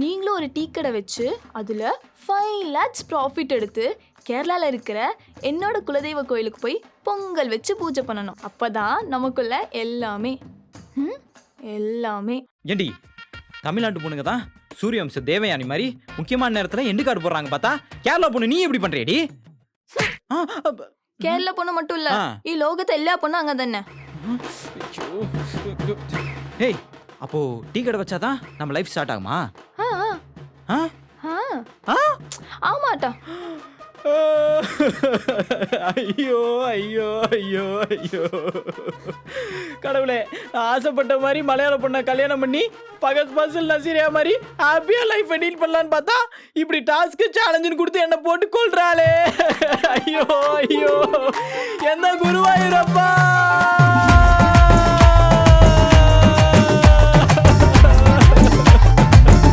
நீங்களும் ஒரு டீ கடை வச்சு அதில் 5 lakhs ப்ராஃபிட் எடுத்து கேரளாவில் இருக்கிற என்னோட குலதெய்வ கோயிலுக்கு போய் பொங்கல் வச்சு பூஜை பண்ணணும். அப்போதான் நமக்குள்ள எல்லாமே எல்லாமே. ஏண்டி தமிழ்நாட்டு பொண்ணுங்க தான் சூரியவம்ச தேவயானி மாதிரி முக்கியமான நேரத்தில் எண்டு கார்டு போடுறாங்க பார்த்தா கேரளா பொண்ணு நீ எப்படி பண்றேடி? கேரளா பொண்ணு மட்டும் இல்ல, லோகத்தை எல்லா பொண்ணும் அங்க தானே. ஏய் அப்போ டீ கடை வச்சாதான் நம்ம லைஃப் ஸ்டார்ட் ஆகுமா? ஆமாட்டா. ஐயோ ஐயோ ஐயோ ஐயோ கடவுளே, ஆசைப்பட்ட மாதிரி மலையாள பொண்ணை கல்யாணம் பண்ணி பகத் பசல் நசீரியா மாதிரி ஹாப்பியா லைஃப் டீல் பண்ணலான்னு பார்த்தா இப்படி டாஸ்க்கு சேலஞ்சுன்னு கொடுத்து என்ன போட்டு கொள்றாளே. ஐயோ ஐயோ என்ன குருவாயூரப்பா.